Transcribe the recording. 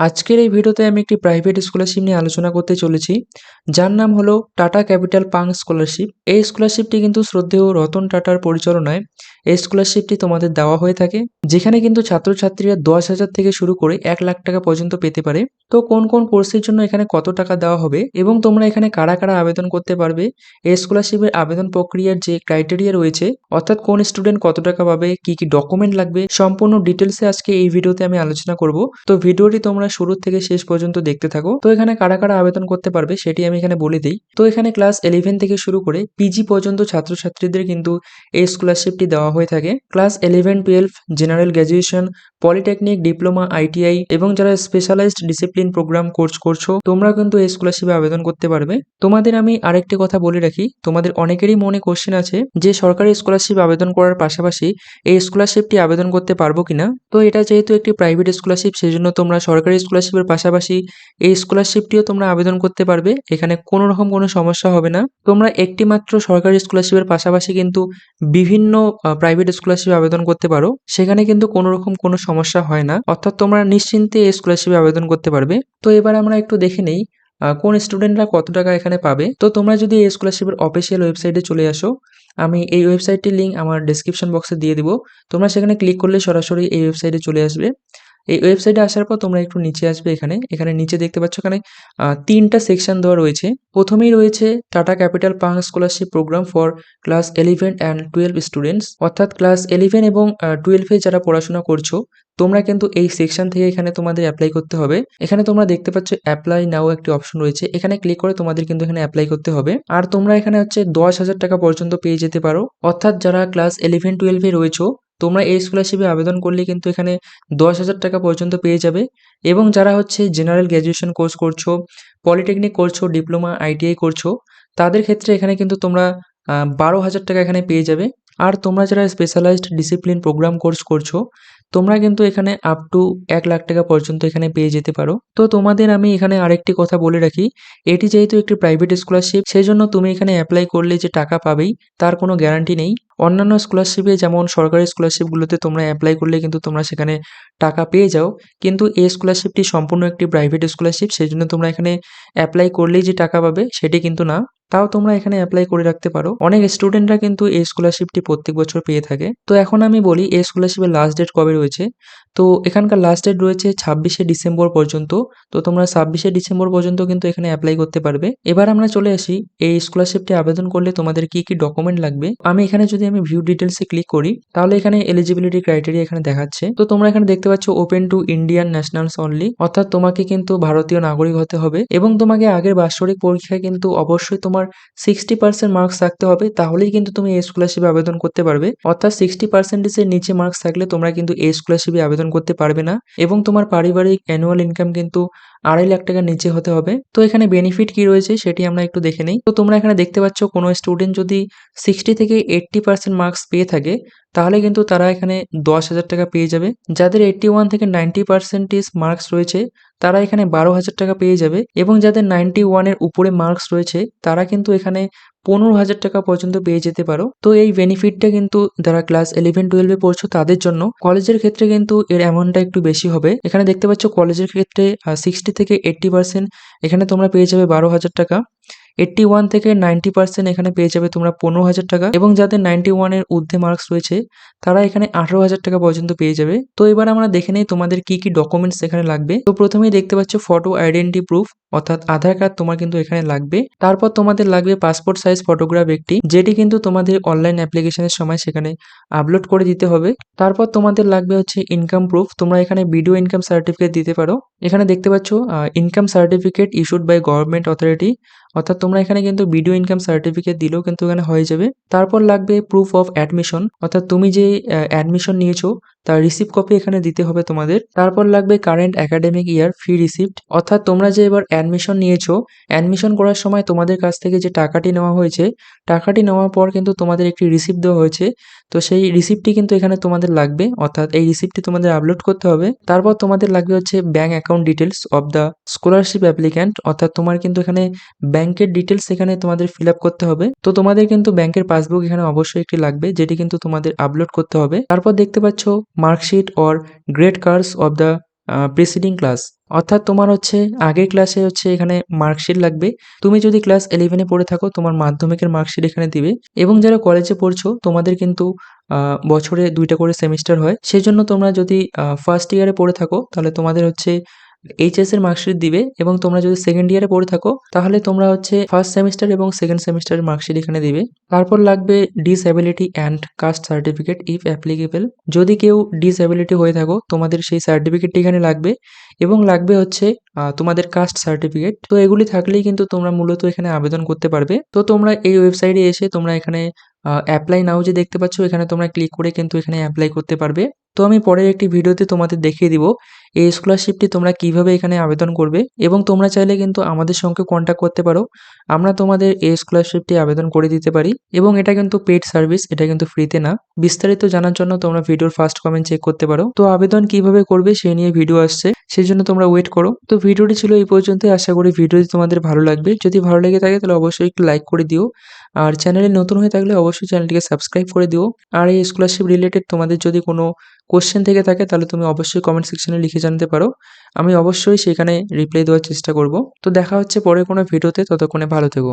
আজকের এই ভিডিওতে আমি একটি প্রাইভেট স্কলারশিপ নিয়ে আলোচনা করতে চলেছি, যার নাম হলো টাটা ক্যাপিটাল পাঙ্ক স্কলারশিপ। এই স্কলারশিপটি কিন্তু শ্রদ্ধেয় রতন টাটার পরিচালনায় এই স্কলারশিপটি তোমাদের দেওয়া হয়ে থাকে, যেখানে কিন্তু ছাত্রছাত্রীরা 10,000 থেকে শুরু করে 1,00,000 টাকা পর্যন্ত পেতে পারে। তো কোন কোন কোর্সের জন্য এখানে কত টাকা দেওয়া হবে এবং তোমরা এখানে কারা কারা আবেদন করতে পারবে, এই স্কলারশিপের আবেদন প্রক্রিয়ার যে ক্রাইটেরিয়া রয়েছে, অর্থাৎ কোন স্টুডেন্ট কত টাকা পাবে, কি কি ডকুমেন্ট লাগবে, সম্পূর্ণ ডিটেলসে আজকে এই ভিডিওতে আমি আলোচনা করব। তো ভিডিওটি তোমরা শুরু থেকে শেষ পর্যন্ত দেখতে থাকো। তো এখানে কারা কারা আবেদন করতে পারবে সেটি আমি এখানে বলে দিই। তো এখানে ক্লাস 11 থেকে শুরু করে পিজি পর্যন্ত ছাত্রছাত্রীদের কিন্তু এই স্কলারশিপটি দেওয়া হয়ে থাকে। Class 11-12 general graduation, polytechnic, diploma, ITI এবং যারা স্পেশালাইজড ডিসিপ্লিন প্রোগ্রাম কোর্স করছো, তোমরা কিন্তু এই স্কলারশিপে আবেদন করতে পারবে। তোমাদের আমি আরেকটি কথা বলে রাখি, তোমাদের অনেকেরই মনে কোশ্চেন আছে যে সরকারি স্কলারশিপ আবেদন করার পাশাপাশি এই স্কলারশিপটি আবেদন করতে পারবো কিনা। তো এটা যেহেতু একটি প্রাইভেট স্কলারশিপ, সেজন্য তোমরা সরকারি স্কলারশিপের পাশাপাশি এই স্কলারশিপটিও তোমরা আবেদন করতে পারবে। এখানে কোনো রকম কোনো সমস্যা হবে না। তোমরা একটি মাত্র সরকারি স্কলারশিপের পাশাপাশি কিন্তু বিভিন্ন প্রাইভেট স্কলারশিপ আবেদন করতে পারো, সেখানে কিন্তু কোনো রকম কোনো সমস্যা হয় না, অর্থাৎ তোমরা নিশ্চিন্তে এই স্কলারশিপে আবেদন করতে পারবে। তো এবার আমরা একটু দেখে নেই কোন স্টুডেন্টরা কত টাকা এখানে পাবে। তো তোমরা যদি এই স্কলারশিপের অফিসিয়াল ওয়েবসাইটে চলে আসো, আমি এই ওয়েবসাইটটির লিঙ্ক আমার ডেসক্রিপশন বক্সে দিয়ে দিব। তোমরা সেখানে ক্লিক করলে সরাসরি এই ওয়েবসাইটে চলে আসবে। এই ওয়েবসাইটে আসার পর তোমরা একটু নিচে আসবে। এখানে নিচে দেখতে পাচ্ছ, এখানে 3টা সেকশন দেওয়া রয়েছে। প্রথমেই রয়েছে Tata Capital Pankh scholarship programme for class 11 and 12 students, অর্থাৎ ক্লাস 11 এবং 12 যারা পড়াশোনা করছো, তোমরা কিন্তু এই সেকশন থেকে এখানে তোমাদের অ্যাপ্লাই করতে হবে। এখানে তোমরা দেখতে পাচ্ছ অ্যাপ্লাই নাও একটি অপশন রয়েছে, এখানে ক্লিক করে তোমাদের কিন্তু এখানে অ্যাপ্লাই করতে হবে। আর তোমরা এখানে হচ্ছে 10,000 টাকা পর্যন্ত পেয়ে যেতে পারো, অর্থাৎ যারা ক্লাস 11-12 রয়েছো, তোমরা এই স্কলারশিপে আবেদন করলে কিন্তু এখানে 10,000 টাকা পর্যন্ত পেয়ে যাবে। এবং যারা হচ্ছে জেনারেল গ্র্যাজুয়েশন কোর্স করছো, পলিটেকনিক করছো, ডিপ্লোমা, আইটিআই করছো, তাদের ক্ষেত্রে এখানে কিন্তু তোমরা 12,000 টাকা এখানে পেয়ে যাবে। আর তোমরা যারা স্পেশালাইজড ডিসিপ্লিন প্রোগ্রাম কোর্স করছো, তোমরা কিন্তু এখানে আপ টু 1,00,000 টাকা পর্যন্ত এখানে পেয়ে যেতে পারো। তো তোমাদের আমি এখানে আরেকটি কথা বলে রাখি, এটি যেহেতু একটি প্রাইভেট স্কলারশিপ, সেই জন্য তুমি এখানে অ্যাপ্লাই করলে যে টাকা পাবেই তার কোনো গ্যারান্টি নেই। অন্যান্য স্কলারশিপে যেমন সরকারি স্কলারশিপগুলোতে তোমরা অ্যাপ্লাই করলে কিন্তু তোমরা সেখানে টাকা পেয়ে যাও, কিন্তু এই স্কলারশিপটি সম্পূর্ণ একটি প্রাইভেট স্কলারশিপ, সেই জন্য তোমরা এখানে অ্যাপ্লাই করলেই যে টাকা পাবে সেটি কিন্তু না। তাও তোমরা এখানে অ্যাপ্লাই করে রাখতে পারো। অনেক স্টুডেন্টরা কিন্তু এই স্কলারশিপটি প্রত্যেক বছর পেয়ে থাকে। তো এখন আমি বলি এই স্কলারশিপের লাস্ট ডেট কবে রয়েছে। তো এখানকার লাস্ট ডেট রয়েছে 26শে ডিসেম্বর পর্যন্ত। তো তোমরা 26শে ডিসেম্বর পর্যন্ত কিন্তু এখানে অ্যাপ্লাই করতে পারবে। এবার আমরা চলে আসি এই স্কলারশিপটি আবেদন করলে তোমাদের কি কি ডকুমেন্ট লাগবে। আমি এখানে যদি আমি ভিউ ডিটেলসে ক্লিক করি, তাহলে এখানে এলিজিবিলিটি ক্রাইটেরিয়া এখানে দেখাচ্ছে। তো তোমরা এখানে দেখতে পাচ্ছ open to Indian nationals only, অর্থাৎ তোমাকে কিন্তু ভারতীয় নাগরিক হতে হবে এবং তোমাকে আগের বাৎসরিক পরীক্ষায় কিন্তু অবশ্যই তোমার 60% মার্কস থাকতে হবে, তাহলেই কিন্তু তুমি এই স্কলারশিপে আবেদন করতে পারবে। অর্থাৎ 60%-এর নিচে মার্কস থাকলে তোমরা কিন্তু এই স্কলারশিপে আবেদন করতে পারবে না। এবং তোমার পারিবারিক অ্যানুয়াল ইনকাম কিন্তু 2.5 লাখ টাকার নিচে হতে হবে। তো এখানে বেনিফিট কি রয়েছে সেটি আমরা একটু দেখে নেই। তো তোমরা এখানে দেখতে পাচ্ছ, কোনো স্টুডেন্ট যদি 60 থেকে 80% মার্কস পেয়ে থাকে, তাহলে কিন্তু তারা এখানে 10,000 টাকা পেয়ে যাবে। যাদের 81 থেকে 90% মার্কস রয়েছে, তারা এখানে 12,000 টাকা পেয়ে যাবে। এবং যাদের 91 এর উপরে মার্কস রয়েছে, তারা কিন্তু এখানে 15,000 টাকা পর্যন্ত পেয়ে যেতে পারো। তো এই বেনিফিটটা কিন্তু যারা ক্লাস 11-12 পড়ছো তাদের জন্য। কলেজের ক্ষেত্রে কিন্তু এর অ্যামাউন্টটা একটু বেশি হবে। এখানে দেখতে পাচ্ছ কলেজের ক্ষেত্রে 60 থেকে 80% এখানে তোমরা পেয়ে যাবে 12,000 টাকা। 81 থেকে 90% এখানে পেয়ে যাবে তোমরা 15,000 টাকা। এবং যাদের 91 এর ঊর্ধ্বে মার্কস রয়েছে, তারা এখানে 18,000 টাকা পর্যন্ত পেয়ে যাবে। তো এবার আমরা দেখে নেই তোমাদের কি কি ডকুমেন্টস এখানে লাগবে। তো প্রথমেই দেখতে পাচ্ছ ফটো আইডেন্টি প্রুফ, অর্থাৎ আধার কার্ড তোমার কিন্তু এখানে লাগবে। তারপর তোমাদের লাগবে পাসপোর্ট সাইজ ফটোগ্রাফ একটি, যেটি কিন্তু তোমাদের অনলাইন অ্যাপ্লিকেশনের সময় সেখানে আপলোড করে দিতে হবে। তারপর তোমাদের লাগবে হচ্ছে ইনকাম প্রুফ, তোমরা এখানে ভিডিও ইনকাম সার্টিফিকেট দিতে পারো। এখানে দেখতে পাচ্ছ income certificate issued by government authority, অর্থাৎ তোমরা এখানে কিন্তু ভিডিও ইনকাম সার্টিফিকেট দিলেও কিন্তু এখানে হয়ে যাবে। তারপর লাগবে প্রুফ অফ অ্যাডমিশন, অর্থাৎ তুমি যে অ্যাডমিশন নিয়েছো তার রিসিপ্ট কপি এখানে দিতে হবে তোমাদের। তারপর লাগবে কারেন্ট একাডেমিক ইয়ার ফি রিসিপ্ট, অর্থাৎ তোমরা যে এবার অ্যাডমিশন নিয়েছো, অ্যাডমিশন করার সময় তোমাদের কাছ থেকে যে টাকাটি নেওয়া হয়েছে, টাকাটি নেওয়ার পর কিন্তু তোমাদের একটি রিসিপ্ট দেওয়া হয়েছে। তো সেই রিসিপ্টটি কিন্তু এখানে তোমাদের লাগবে, অর্থাৎ এই রিসিপ্টটি তোমাদের আপলোড করতে হবে। তারপর তোমাদের লাগবে হচ্ছে bank account details of the scholarship applicant, অর্থাৎ তোমার কিন্তু এখানে ব্যাংকের ডিটেলস এখানে তোমাদের ফিল আপ করতে হবে। তো তোমাদের কিন্তু ব্যাংকের পাসবুক এখানে অবশ্যই একটি লাগবে, যেটি কিন্তু তোমাদের আপলোড করতে হবে। তারপর দেখতে পাচ্ছ marksheet or grade cards of the preceding class, অর্থাৎ তোমার হচ্ছে আগের ক্লাসে হচ্ছে এখানে মার্কশিট লাগবে। তুমি যদি ক্লাস 11 এ পড়ে থাকো তোমার মাধ্যমিকের মার্কশিট এখানে দিবে এবং যারা কলেজে পড়ছো তোমাদের কিন্তু বছরে ২ টা করে সেমিস্টার হয়। সেজন্য তোমরা যদি ফার্স্ট ইয়ারে পড়ে থাকো তাহলে তোমাদের হচ্ছে এইচএস এর মার্কশিট দিবে এবং তোমরা যদি সেকেন্ড ইয়ারে পড়ে থাকো তাহলে তোমরা হচ্ছে ফার্স্ট সেমিস্টার এবং সেকেন্ড সেমিস্টারের মার্কশিট এখানে দিবে। তারপর লাগবে disability and caste certificate if applicable. যদি কেউ ডিসএবিলিটি হয়ে থাকো তোমাদের সেই সার্টিফিকেটটি এখানে লাগবে এবং লাগবে হচ্ছে তোমাদের কাস্ট সার্টিফিকেট। তো এগুলি থাকলেই কিন্তু তোমরা মূলত এখানে আবেদন করতে পারবে। তো তোমরা এই ওয়েবসাইটে এসে তোমরা এখানে অ্যাপ্লাই নাও যে দেখতে পাচ্ছ এখানে তোমরা ক্লিক করে কিন্তু এখানে অ্যাপ্লাই করতে পারবে। তো আমি পরের একটি ভিডিওতে তোমাদের দেখিয়ে দিব এই স্কলারশিপটি তোমরা কিভাবে এখানে আবেদন করবে এবং তোমরা চাইলে কিন্তু আমাদের সঙ্গে কন্ট্যাক্ট করতে পারো। আমরা তোমাদের এই স্কলারশিপটি আবেদন করে দিতে পারি এবং এটা কিন্তু পেইড সার্ভিস, এটা কিন্তু ফ্রিতে না। বিস্তারিত জানার জন্য তোমরা ভিডিওর ফার্স্ট কমেন্ট চেক করতে পারো। তো আবেদন কিভাবে করবে সেই নিয়ে ভিডিও আসছে, সেজন্য তোমরা ওয়েট করো। তো ভিডিওটি ছিল এই পর্যন্তই। আশা করি ভিডিওটি তোমাদের ভালো লাগবে। যদি ভালো লেগে থাকে তাহলে অবশ্যই একটু লাইক করে দিও। আর চ্যানেলে নতুন হয়ে থাকলে অবশ্যই চ্যানেলটিকে সাবস্ক্রাইব করে দিও। আর এই স্কলারশিপ রিলেটেড তোমাদের যদি কোনো কোয়েশ্চেন থেকে থাকে তাহলে তুমি অবশ্যই কমেন্ট সেকশনে লিখে জানাতে পারো। আমি অবশ্যই সেখানে রিপ্লাই দেওয়ার চেষ্টা করব। তো দেখা হচ্ছে পরের কোনো ভিডিওতে, ততক্ষণে ভালো থেকো।